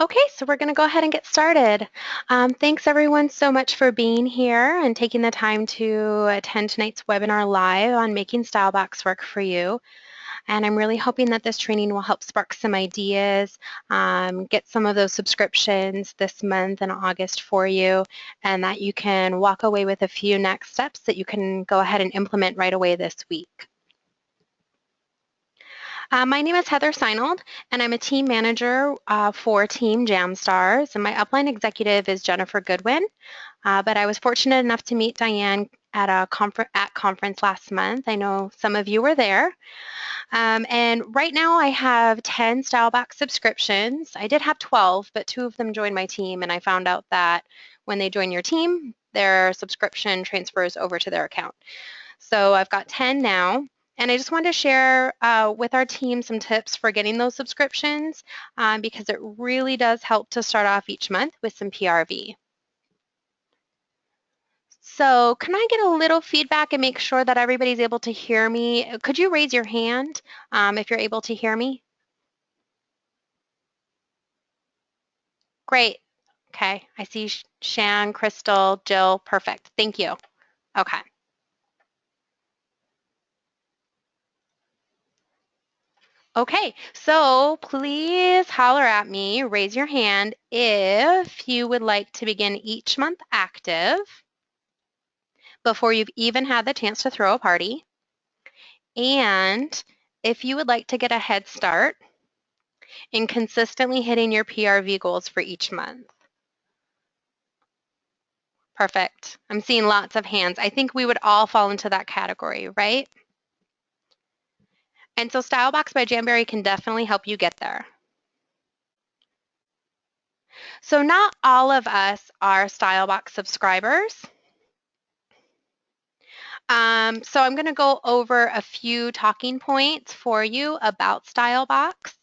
Okay, so we're going to go ahead and get started. Thanks everyone so much for being here and taking the time to attend tonight's webinar live on making STYLEBOX work for you. And I'm really hoping that this training will help spark some ideas, get some of those subscriptions this month in August for you, and that you can walk away with a few next steps that you can go ahead and implement right away this week. My name is Heather Seinold, and I'm a team manager for Team Jamstars, and my upline executive is Jennifer Goodwin. But I was fortunate enough to meet Diane at a conference last month. I know some of you were there. And right now I have 10 STYLEBOX subscriptions. I did have 12, but 2 of them joined my team, and I found out that when they join your team, their subscription transfers over to their account. So I've got 10 now. And I just wanted to share with our team some tips for getting those subscriptions because it really does help to start off each month with some PRV. So can I get a little feedback and make sure that everybody's able to hear me? Could you raise your hand if you're able to hear me? Great. Okay, I see Shan, Crystal, Jill, perfect. Thank you. Okay. Okay, so please holler at me, raise your hand if you would like to begin each month active before you've even had the chance to throw a party, and if you would like to get a head start in consistently hitting your PRV goals for each month. Perfect. I'm seeing lots of hands. I think we would all fall into that category, right? And so STYLEBOX by Jamberry can definitely help you get there. So not all of us are STYLEBOX subscribers. So I'm going to go over a few talking points for you about STYLEBOX.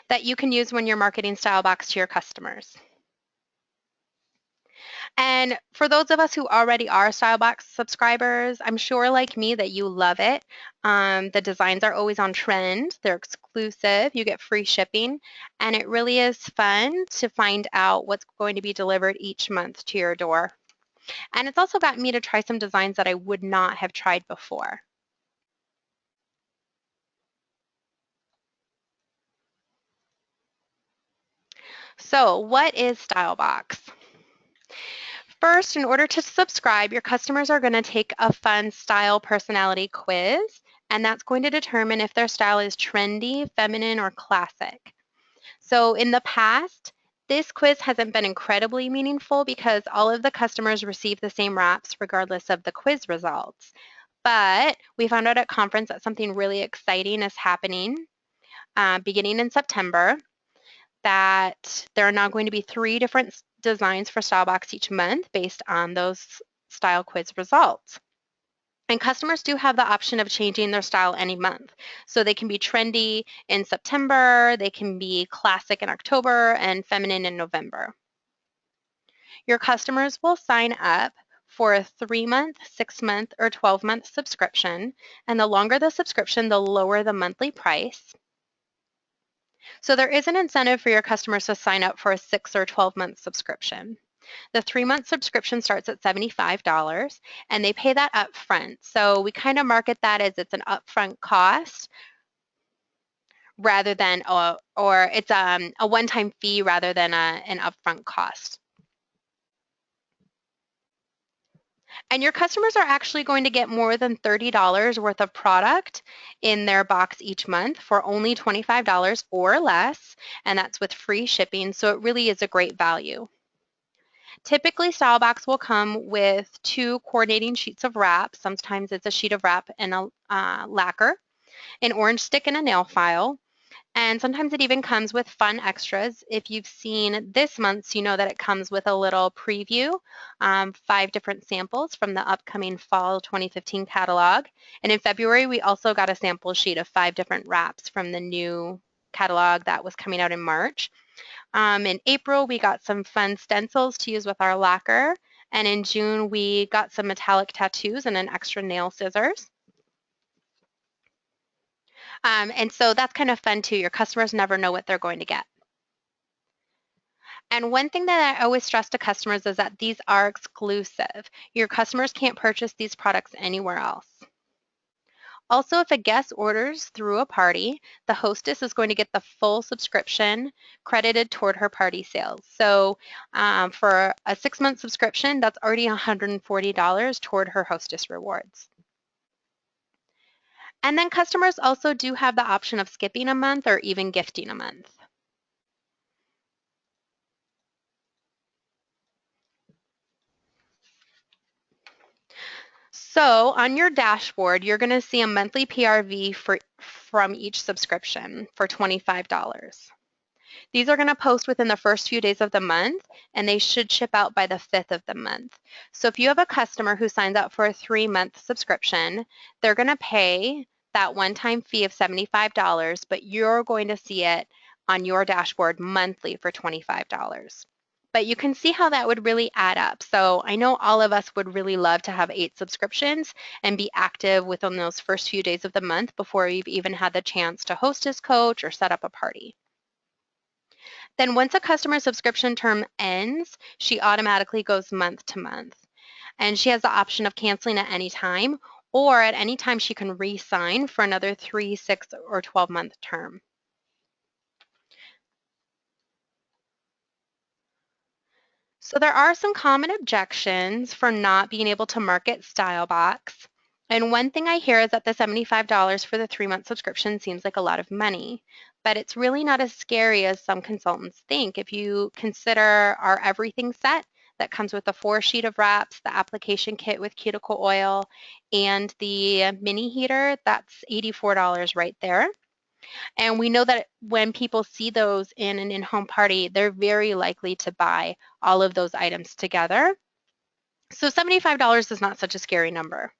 That you can use when you're marketing STYLEBOX to your customers. And for those of us who already are STYLEBOX subscribers, I'm sure like me that you love it. The designs are always on trend. They're exclusive. You get free shipping. And it really is fun to find out what's going to be delivered each month to your door. And it's also gotten me to try some designs that I would not have tried before. So what is STYLEBOX? First, in order to subscribe, your customers are going to take a fun style personality quiz, and that's going to determine if their style is trendy, feminine, or classic. So in the past, this quiz hasn't been incredibly meaningful because all of the customers receive the same wraps regardless of the quiz results. But we found out at conference that something really exciting is happening beginning in September, that there are now going to be 3 different designs for STYLEBOX each month based on those style quiz results. And customers do have the option of changing their style any month. So they can be trendy in September, they can be classic in October, and feminine in November. Your customers will sign up for a 3-month, 6-month, or 12-month subscription. And the longer the subscription, the lower the monthly price. So there is an incentive for your customers to sign up for a 6 or 12-month subscription. The 3-month subscription starts at $75 and they pay that up front. So we kind of market that as it's an upfront cost rather than, or it's a one-time fee rather than an upfront cost. And your customers are actually going to get more than $30 worth of product in their box each month for only $25 or less, and that's with free shipping, so it really is a great value. Typically, STYLEBOX will come with 2 coordinating sheets of wrap. Sometimes it's a sheet of wrap and a lacquer, an orange stick, and a nail file. And sometimes it even comes with fun extras. If you've seen this month's, you know that it comes with a little preview, 5 different samples from the upcoming fall 2015 catalog. And in February, we also got a sample sheet of 5 different wraps from the new catalog that was coming out in March. In April, we got some fun stencils to use with our lacquer. And in June, we got some metallic tattoos and an extra nail scissors. And so that's kind of fun too. Your customers never know what they're going to get. And one thing that I always stress to customers is that these are exclusive. Your customers can't purchase these products anywhere else. Also, if a guest orders through a party, the hostess is going to get the full subscription credited toward her party sales. So for a 6-month subscription, that's already $140 toward her hostess rewards. And then customers also do have the option of skipping a month or even gifting a month. So on your dashboard, you're going to see a monthly PRV from each subscription for $25. These are going to post within the first few days of the month, and they should ship out by the 5th of the month. So if you have a customer who signs up for a 3-month subscription, they're going to pay that one-time fee of $75, but you're going to see it on your dashboard monthly for $25. But you can see how that would really add up. So I know all of us would really love to have 8 subscriptions and be active within those first few days of the month before we've even had the chance to hostess coach or set up a party. Then once a customer subscription term ends, she automatically goes month to month. And she has the option of canceling at any time, or at any time she can re-sign for another 3, 6, or 12-month term. So there are some common objections for not being able to market StyleBox. And one thing I hear is that the $75 for the 3-month subscription seems like a lot of money, but it's really not as scary as some consultants think. If you consider our everything set that comes with the 4 sheet of wraps, the application kit with cuticle oil, and the mini heater, that's $84 right there. And we know that when people see those in an in-home party, they're very likely to buy all of those items together. So $75 is not such a scary number.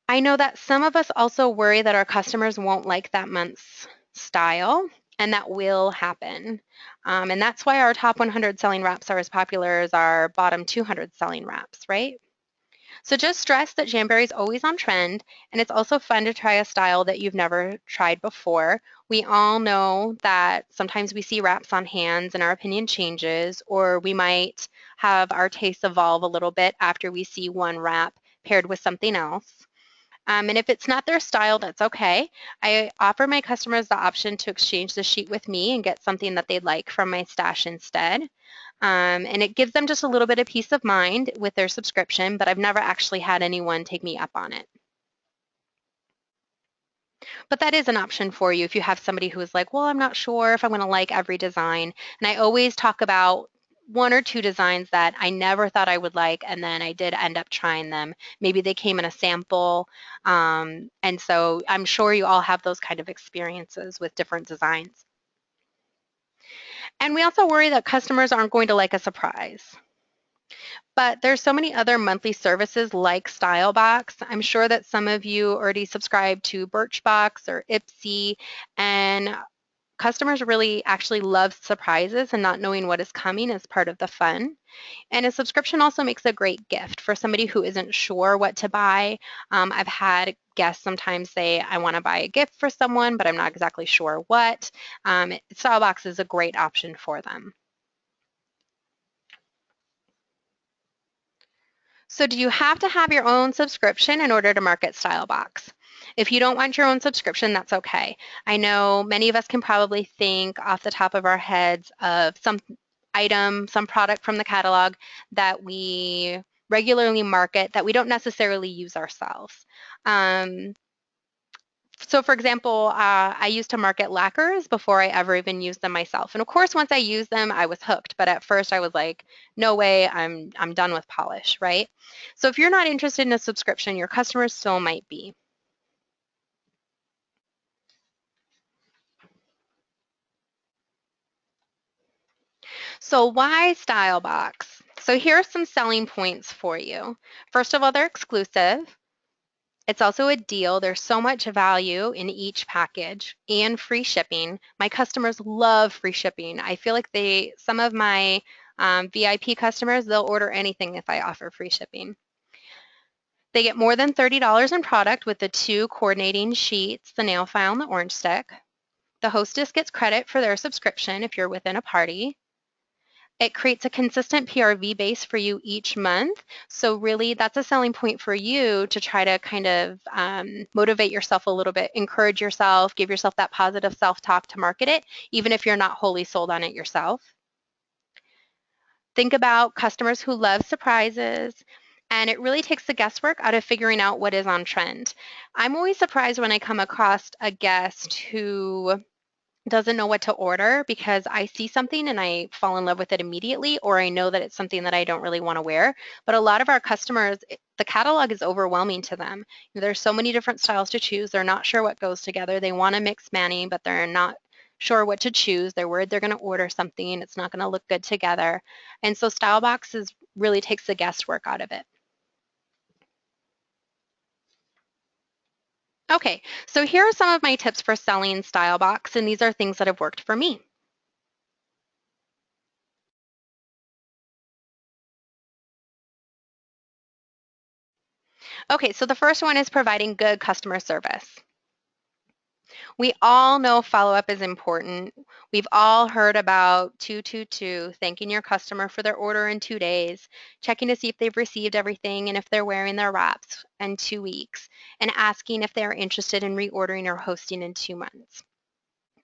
I know that some of us also worry that our customers won't like that month's style, and that will happen. And that's why our top 100 selling wraps are as popular as our bottom 200 selling wraps, right? So just stress that Jamberry is always on trend, and it's also fun to try a style that you've never tried before. We all know that sometimes we see wraps on hands and our opinion changes, or we might have our tastes evolve a little bit after we see one wrap paired with something else. And if it's not their style, that's okay. I offer my customers the option to exchange the sheet with me and get something that they'd like from my stash instead. And it gives them just a little bit of peace of mind with their subscription, but I've never actually had anyone take me up on it. But that is an option for you if you have somebody who is like, well, I'm not sure if I'm going to like every design. And I always talk about 1 or 2 designs that I never thought I would like, and then I did end up trying them. Maybe they came in a sample. And so I'm sure you all have those kind of experiences with different designs. And we also worry that customers aren't going to like a surprise. But there's so many other monthly services like StyleBox. I'm sure that some of you already subscribe to Birchbox or Ipsy, and customers really actually love surprises and not knowing what is coming is part of the fun. And a subscription also makes a great gift for somebody who isn't sure what to buy. I've had guests sometimes say, I want to buy a gift for someone, but I'm not exactly sure what. StyleBox is a great option for them. So do you have to have your own subscription in order to market StyleBox? If you don't want your own subscription, that's okay. I know many of us can probably think off the top of our heads of some item, some product from the catalog that we regularly market that we don't necessarily use ourselves. So for example, I used to market lacquers before I ever even used them myself. And of course, once I used them, I was hooked. But at first I was like, no way, I'm done with polish, right? So if you're not interested in a subscription, your customers still might be. So why StyleBox? So here are some selling points for you. First of all, they're exclusive. It's also a deal. There's so much value in each package and free shipping. My customers love free shipping. I feel like some of my VIP customers, they'll order anything if I offer free shipping. They get more than $30 in product with the 2 coordinating sheets, the nail file and the orange stick. The hostess gets credit for their subscription if you're within a party. It creates a consistent PRV base for you each month. So really that's a selling point for you to try to kind of motivate yourself a little bit, encourage yourself, give yourself that positive self-talk to market it, even if you're not wholly sold on it yourself. Think about customers who love surprises, and it really takes the guesswork out of figuring out what is on trend. I'm always surprised when I come across a guest who doesn't know what to order because I see something and I fall in love with it immediately, or I know that it's something that I don't really want to wear. But a lot of our customers, the catalog is overwhelming to them. There's so many different styles to choose. They're not sure what goes together. They want to mix many, but they're not sure what to choose. They're worried they're going to order something and it's not going to look good together. And so StyleBox really takes the guesswork out of it. Okay, so here are some of my tips for selling StyleBox, and these are things that have worked for me. Okay, so the first one is providing good customer service. We all know follow-up is important. We've all heard about 222, thanking your customer for their order in 2 days, checking to see if they've received everything and if they're wearing their wraps in 2 weeks, and asking if they're interested in reordering or hosting in 2 months.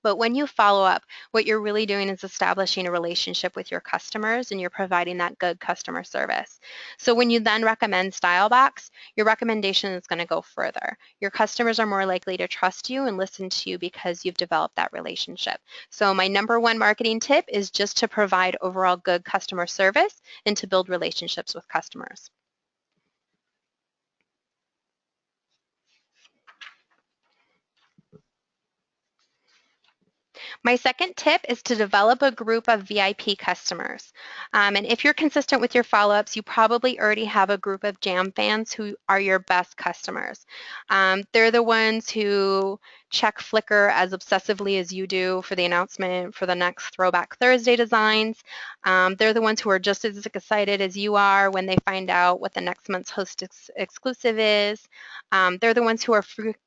But when you follow up, what you're really doing is establishing a relationship with your customers and you're providing that good customer service. So when you then recommend StyleBox, your recommendation is going to go further. Your customers are more likely to trust you and listen to you because you've developed that relationship. So my number one marketing tip is just to provide overall good customer service and to build relationships with customers. My second tip is to develop a group of VIP customers. And if you're consistent with your follow-ups, you probably already have a group of Jam fans who are your best customers. They're the ones who check Flickr as obsessively as you do for the announcement for the next Throwback Thursday designs. They're the ones who are just as excited as you are when they find out what the next month's host exclusive is. They're the ones who are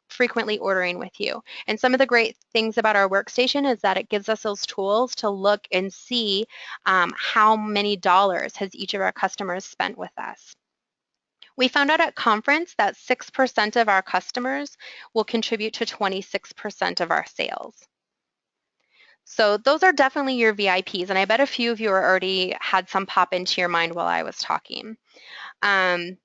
frequently ordering with you. And some of the great things about our workstation is that it gives us those tools to look and see how many dollars has each of our customers spent with us. We found out at conference that 6% of our customers will contribute to 26% of our sales. So those are definitely your VIPs, and I bet a few of you already had some pop into your mind while I was talking. And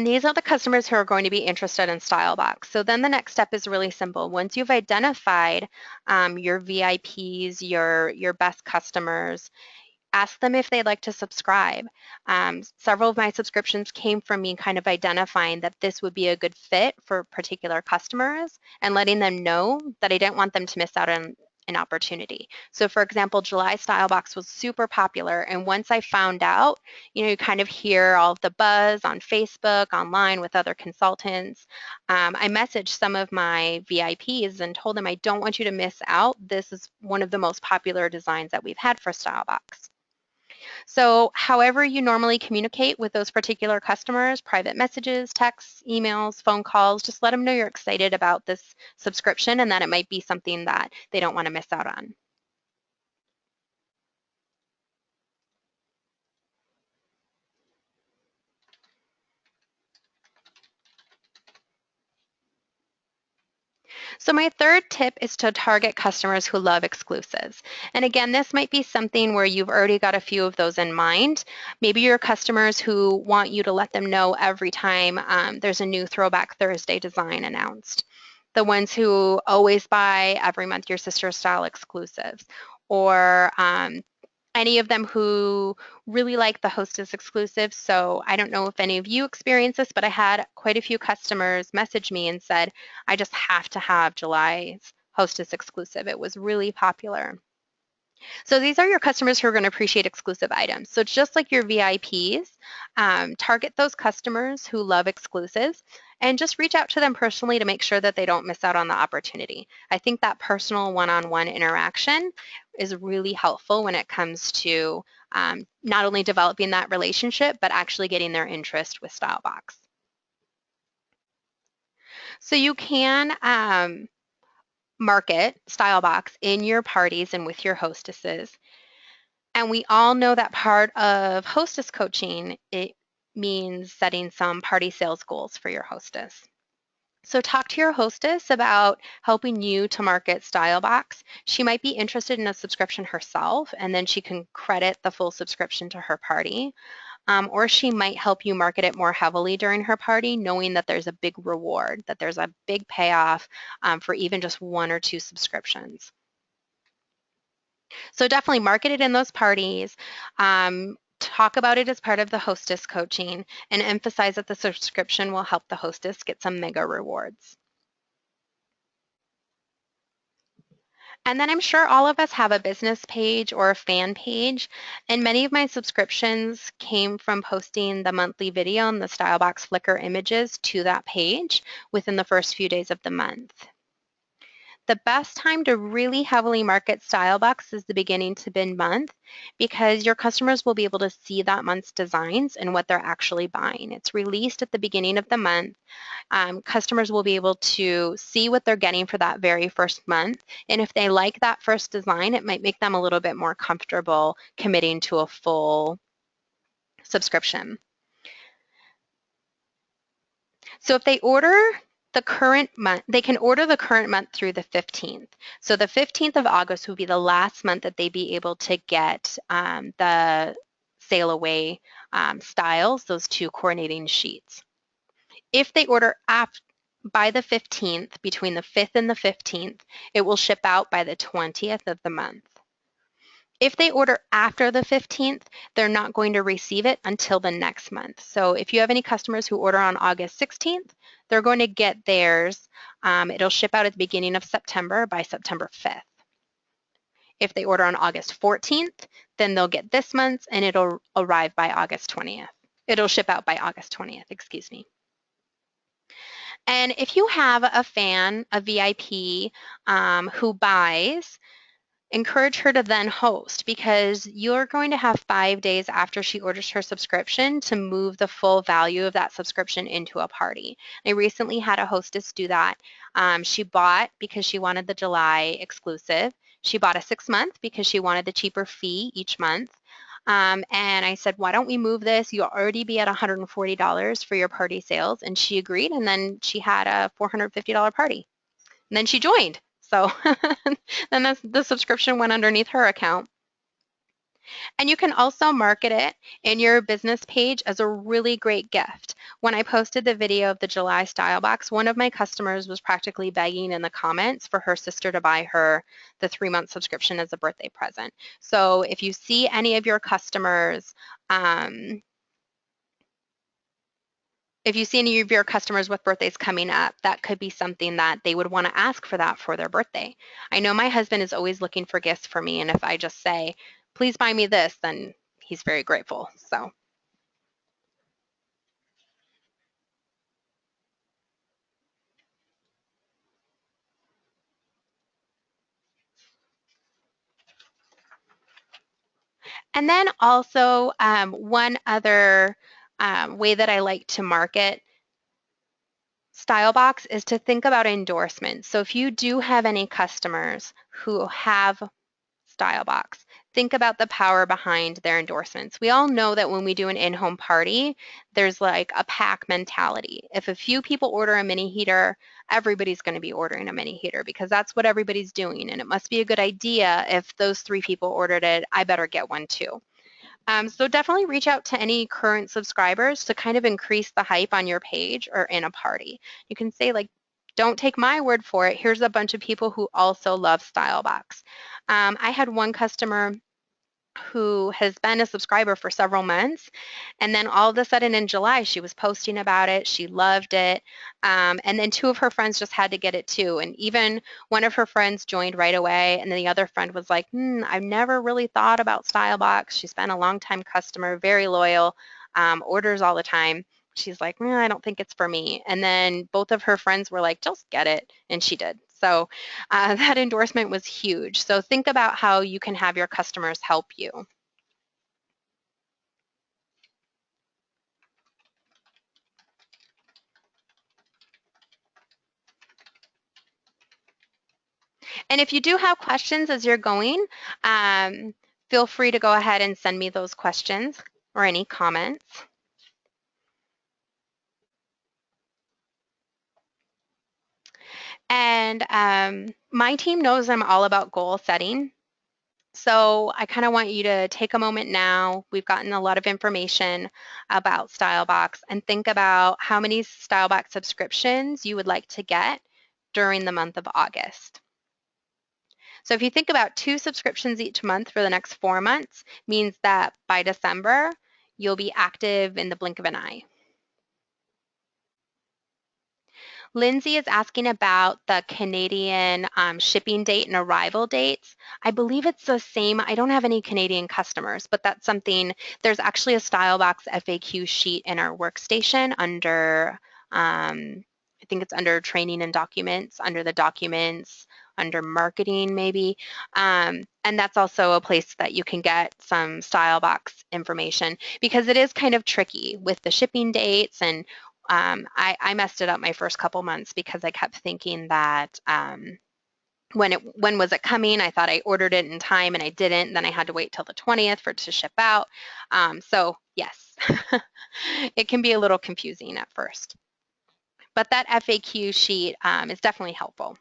these are the customers who are going to be interested in StyleBox. So then the next step is really simple. Once you've identified your VIPs, your best customers, ask them if they'd like to subscribe. Several of my subscriptions came from me kind of identifying that this would be a good fit for particular customers and letting them know that I didn't want them to miss out on an opportunity. So for example, July StyleBox was super popular, and once I found out, you kind of hear all of the buzz on Facebook, online with other consultants. I messaged some of my VIPs and told them I don't want you to miss out. This is one of the most popular designs that we've had for StyleBox. So however you normally communicate with those particular customers, private messages, texts, emails, phone calls, just let them know you're excited about this subscription and that it might be something that they don't want to miss out on. So my third tip is to target customers who love exclusives. And again, this might be something where you've already got a few of those in mind. Maybe you're customers who want you to let them know every time there's a new Throwback Thursday design announced. The ones who always buy every month your sister style exclusives, or any of them who really like the Hostess exclusive. So I don't know if any of you experience this, but I had quite a few customers message me and said, I just have to have July's Hostess exclusive. It was really popular. So these are your customers who are going to appreciate exclusive items. So just like your VIPs, target those customers who love exclusives and just reach out to them personally to make sure that they don't miss out on the opportunity. I think that personal one-on-one interaction is really helpful when it comes to not only developing that relationship, but actually getting their interest with StyleBox. So you can market StyleBox in your parties and with your hostesses. And we all know that part of hostess coaching, it means setting some party sales goals for your hostess. So talk to your hostess about helping you to market StyleBox. She might be interested in a subscription herself, and then she can credit the full subscription to her party. Or she might help you market it more heavily during her party, knowing that there's a big reward, that there's a big payoff for even just 1 or 2 subscriptions. So definitely market it in those parties. Talk about it as part of the hostess coaching and emphasize that the subscription will help the hostess get some mega rewards. And then I'm sure all of us have a business page or a fan page, and many of my subscriptions came from posting the monthly video and the StyleBox Flickr images to that page within the first few days of the month. The best time to really heavily market StyleBox is the beginning to mid-month because your customers will be able to see that month's designs and what they're actually buying. It's released at the beginning of the month. Customers will be able to see what they're getting for that very first month. And if they like that first design, it might make them a little bit more comfortable committing to a full subscription. So if they order the current month, they can order the current month through the 15th. So the 15th of August would be the last month that they'd be able to get the sail away styles, those 2 coordinating sheets. If they order by the 15th, between the 5th and the 15th, it will ship out by the 20th of the month. If they order after the 15th, they're not going to receive it until the next month. So if you have any customers who order on August 16th, they're going to get theirs. It'll ship out at the beginning of September by September 5th. If they order on August 14th, then they'll get this month's and it'll arrive by August 20th. It'll ship out by August 20th, excuse me. And if you have a fan, a VIP, who buys, encourage her to then host because you're going to have 5 days after she orders her subscription to move the full value of that subscription into a party. I recently had a hostess do that. She bought because she wanted the July exclusive. She bought a 6-month because she wanted the cheaper fee each month. And I said, why don't we move this? You'll already be at $140 for your party sales. And she agreed. And then she had a $450 party. And then she joined. So then the subscription went underneath her account. And you can also market it in your business page as a really great gift. When I posted the video of the July StyleBox, one of my customers was practically begging in the comments for her sister to buy her the 3-month subscription as a birthday present. So if you see any of your customers if you see any of your customers with birthdays coming up, that could be something that they would want to ask for that for their birthday. I know my husband is always looking for gifts for me, and if I just say, please buy me this, then he's very grateful. So. And then also one other way that I like to market StyleBox is to think about endorsements. So if you do have any customers who have StyleBox, think about the power behind their endorsements. We all know that when we do an in-home party, there's like a pack mentality. If a few people order a mini heater, everybody's going to be ordering a mini heater because that's what everybody's doing. And it must be a good idea if those 3 people ordered it, I better get one too. So definitely reach out to any current subscribers to kind of increase the hype on your page or in a party. You can say like, don't take my word for it. Here's a bunch of people who also love StyleBox. I had one customer who has been a subscriber for several months. And then all of a sudden in July, she was posting about it. She loved it. And then 2 of her friends just had to get it too. And even one of her friends joined right away. And then the other friend was like, I've never really thought about StyleBox. She's been a longtime customer, very loyal, orders all the time. She's like, I don't think it's for me. And then both of her friends were like, just get it. And she did. So that endorsement was huge. So think about how you can have your customers help you. And if you do have questions as you're going, feel free to go ahead and send me those questions or any comments. And my team knows I'm all about goal setting. So I kind of want you to take a moment now. We've gotten a lot of information about StyleBox and think about how many StyleBox subscriptions you would like to get during the month of August. So if you think about 2 subscriptions each month for the next 4 months, means that by December, you'll be active in the blink of an eye. Lindsay is asking about the Canadian shipping date and arrival dates. I believe it's the same. I don't have any Canadian customers, but that's something, there's actually a StyleBox FAQ sheet in our workstation under, I think it's under training and documents, under the documents, under marketing maybe. And that's also a place that you can get some StyleBox information because it is kind of tricky with the shipping dates and I messed it up my first couple months because I kept thinking that when was it coming? I thought I ordered it in time and I didn't. Then I had to wait till the 20th for it to ship out. So yes, it can be a little confusing at first. But that FAQ sheet is definitely helpful.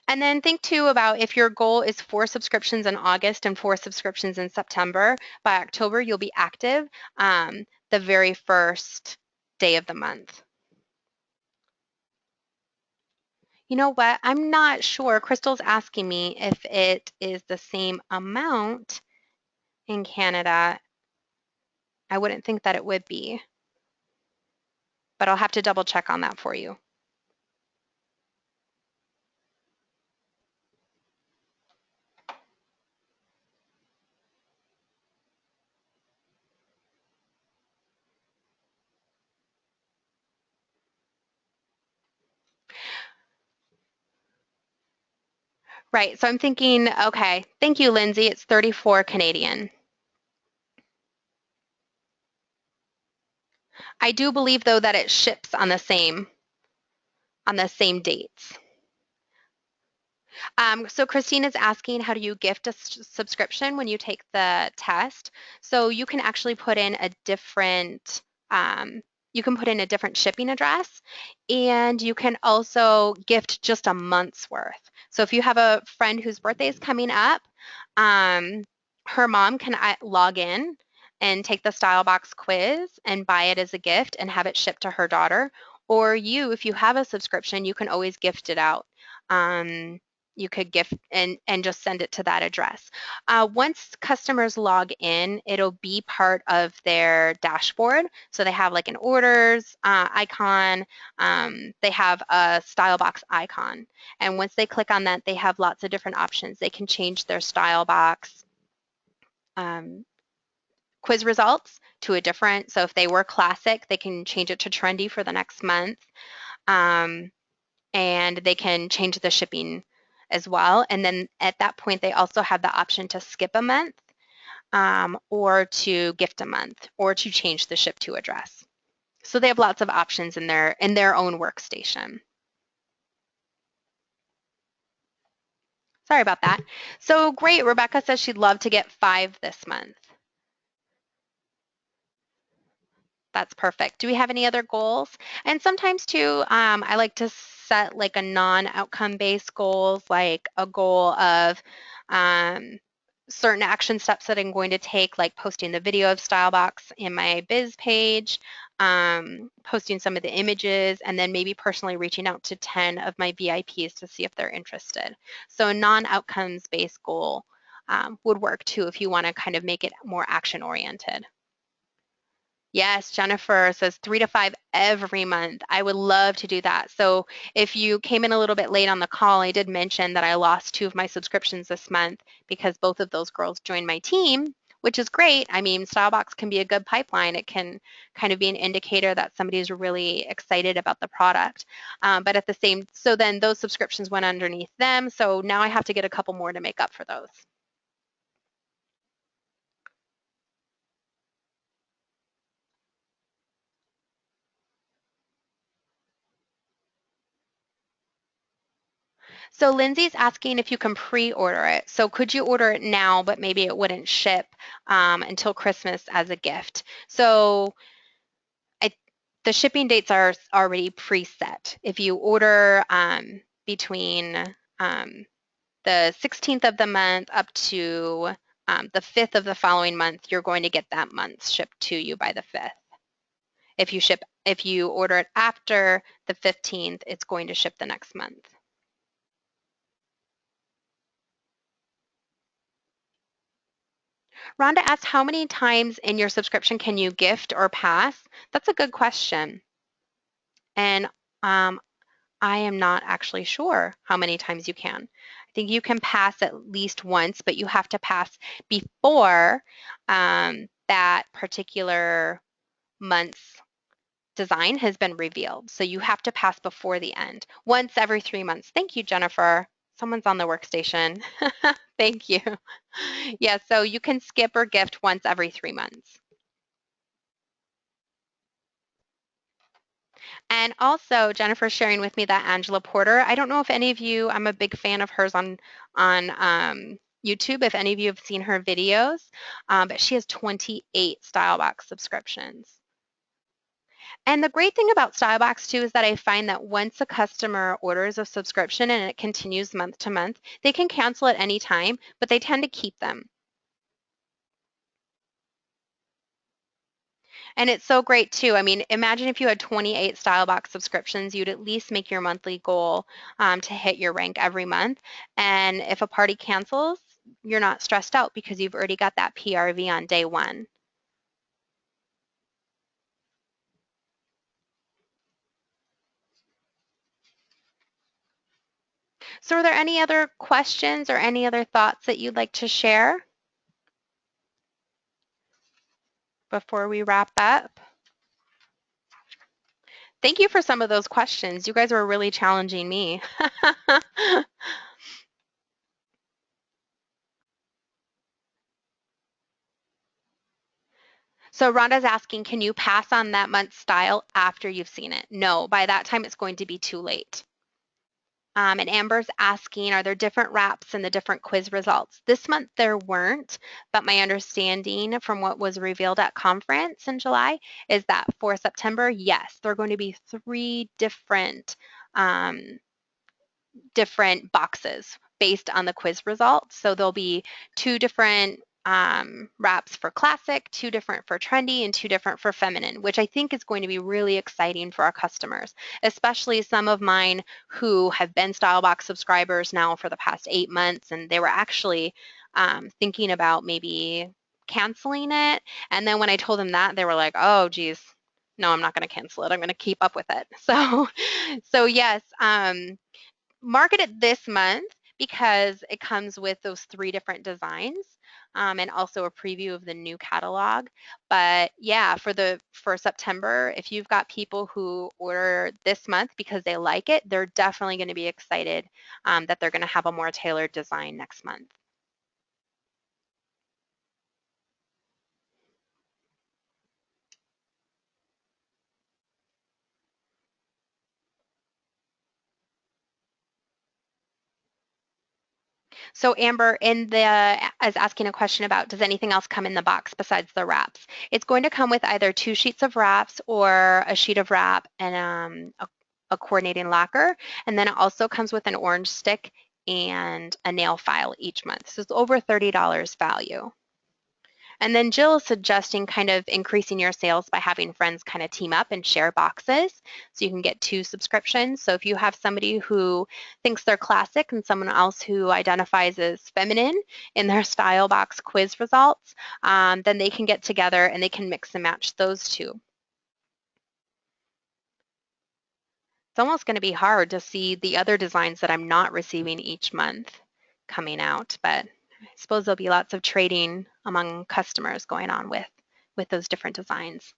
And then think too about if your goal is 4 subscriptions in August and 4 subscriptions in September, by October you'll be active the very first day of the month. You know what? I'm not sure. Crystal's asking me if it is the same amount in Canada. I wouldn't think that it would be, but I'll have to double check on that for you. Right, so I'm thinking, okay, thank you, Lindsay. It's 34 Canadian. I do believe, though, that it ships on the same dates. So Christine is asking, how do you gift a subscription when you take the test? So you can actually put in a different shipping address, and you can also gift just a month's worth. So if you have a friend whose birthday is coming up, her mom can log in and take the StyleBox quiz and buy it as a gift and have it shipped to her daughter. Or you, if you have a subscription, you can always gift it out. You could gift and just send it to that address. Once customers log in, it'll be part of their dashboard. So they have like an orders icon. They have a StyleBox icon. And once they click on that, they have lots of different options. They can change their StyleBox quiz results to a different, so if they were classic, they can change it to trendy for the next month. And they can change the shipping as well. And then at that point, they also have the option to skip a month or to gift a month or to change the ship to address. So they have lots of options in their own workstation. Sorry about that. So great, Rebecca says she'd love to get 5 this month. That's perfect. Do we have any other goals? And sometimes too, I like to set like a non-outcome based goals, like a goal of certain action steps that I'm going to take, like posting the video of StyleBox in my biz page, posting some of the images, and then maybe personally reaching out to 10 of my VIPs to see if they're interested. So a non-outcomes based goal would work too if you want to kind of make it more action oriented. Yes, Jennifer says 3 to 5 every month. I would love to do that. So if you came in a little bit late on the call, I did mention that I lost 2 of my subscriptions this month because both of those girls joined my team, which is great. I mean, StyleBox can be a good pipeline. It can kind of be an indicator that somebody is really excited about the product. But at the same, so then those subscriptions went underneath them. So now I have to get a couple more to make up for those. So Lindsay's asking if you can pre-order it. So could you order it now, but maybe it wouldn't ship until Christmas as a gift? So I, the shipping dates are already preset. If you order between the 16th of the month up to the 5th of the following month, you're going to get that month shipped to you by the 5th. If you order it after the 15th, it's going to ship the next month. Rhonda asked, how many times in your subscription can you gift or pass? That's a good question. And I am not actually sure how many times you can. I think you can pass at least once, but you have to pass before that particular month's design has been revealed. So you have to pass before the end, once every 3 months. Thank you, Jennifer. Someone's on the workstation. Thank you. Yeah, so you can skip or gift once every 3 months. And also, Jennifer sharing with me that Angela Porter. I don't know if any of you, I'm a big fan of hers on YouTube, if any of you have seen her videos, but she has 28 StyleBox subscriptions. And the great thing about StyleBox too is that I find that once a customer orders a subscription and it continues month to month, they can cancel at any time, but they tend to keep them. And it's so great too. I mean, imagine if you had 28 StyleBox subscriptions, you'd at least make your monthly goal to hit your rank every month. And if a party cancels, you're not stressed out because you've already got that PRV on day one. So are there any other questions or any other thoughts that you'd like to share before we wrap up? Thank you for some of those questions. You guys were really challenging me. So Rhonda's asking, can you pass on that month's style after you've seen it? No, by that time it's going to be too late. And Amber's asking, are there different wraps in the different quiz results? This month there weren't, but my understanding from what was revealed at conference in July is that for September, yes, there are going to be 3 different boxes based on the quiz results. So there'll be 2 different wraps for classic, 2 different for trendy, and 2 different for feminine, which I think is going to be really exciting for our customers, especially some of mine who have been StyleBox subscribers now for the past 8 months, and they were actually thinking about maybe canceling it. And then when I told them that, they were like, oh, geez, no, I'm not going to cancel it. I'm going to keep up with it. So yes, market it this month because it comes with those 3 different designs and also a preview of the new catalog. But yeah, for September, if you've got people who order this month because they like it, they're definitely going to be excited that they're going to have a more tailored design next month. So Amber is asking a question about, does anything else come in the box besides the wraps? It's going to come with either 2 sheets of wraps or a sheet of wrap and a coordinating lacquer. And then it also comes with an orange stick and a nail file each month. So it's over $30 value. And then Jill is suggesting kind of increasing your sales by having friends kind of team up and share boxes so you can get 2 subscriptions. So if you have somebody who thinks they're classic and someone else who identifies as feminine in their StyleBox quiz results, then they can get together and they can mix and match those 2. It's almost going to be hard to see the other designs that I'm not receiving each month coming out, but I suppose there'll be lots of trading among customers going on with those different designs.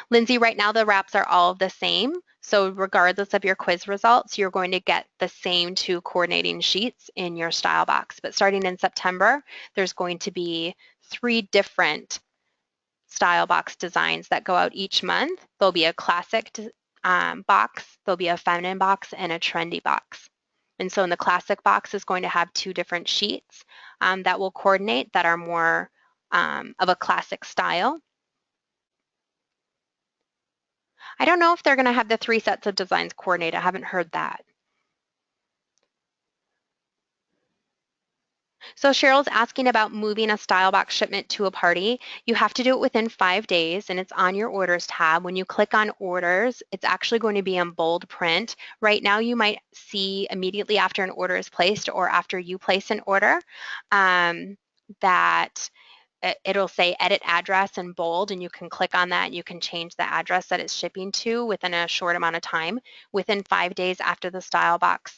Lindsay, right now the wraps are all the same. So regardless of your quiz results, you're going to get the same 2 coordinating sheets in your StyleBox. But starting in September, there's going to be 3 different StyleBox designs that go out each month. There'll be a classic box, there'll be a feminine box, and a trendy box. And so in the classic box is going to have 2 different sheets that will coordinate that are more of a classic style. I don't know if they're going to have the 3 sets of designs coordinate. I haven't heard that. So Cheryl's asking about moving a STYLEBOX shipment to a party. You have to do it within 5 days, and it's on your orders tab. When you click on orders, it's actually going to be in bold print. Right now, you might see immediately after an order is placed or after you place an order that it'll say edit address in bold, and you can click on that and you can change the address that it's shipping to within a short amount of time. Within 5 days after the STYLEBOX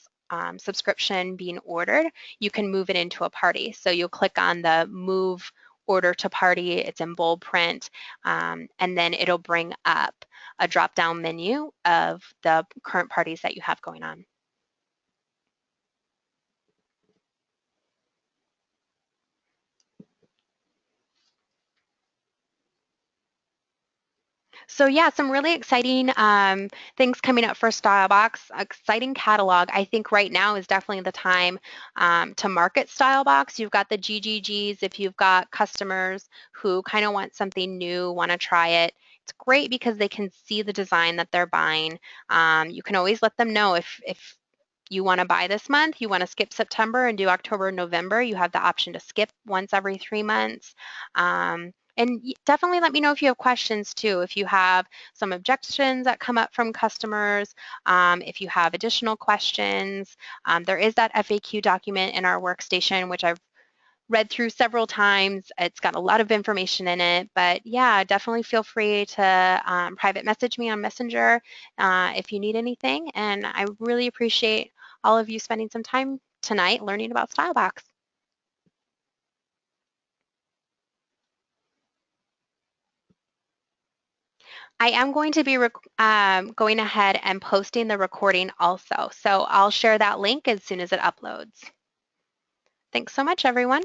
subscription being ordered, you can move it into a party. So you'll click on the move order to party, it's in bold print, and then it'll bring up a drop-down menu of the current parties that you have going on. So yeah, some really exciting things coming up for StyleBox. Exciting catalog. I think right now is definitely the time to market StyleBox. You've got the GGGs. If you've got customers who kind of want something new, want to try it, it's great because they can see the design that they're buying. You can always let them know if you want to buy this month, you want to skip September and do October, November, you have the option to skip once every 3 months. And definitely let me know if you have questions too. If you have some objections that come up from customers, if you have additional questions, there is that FAQ document in our workstation, which I've read through several times. It's got a lot of information in it, but yeah, definitely feel free to private message me on Messenger if you need anything. And I really appreciate all of you spending some time tonight learning about StyleBox. I am going to be going ahead and posting the recording also. So I'll share that link as soon as it uploads. Thanks so much, everyone.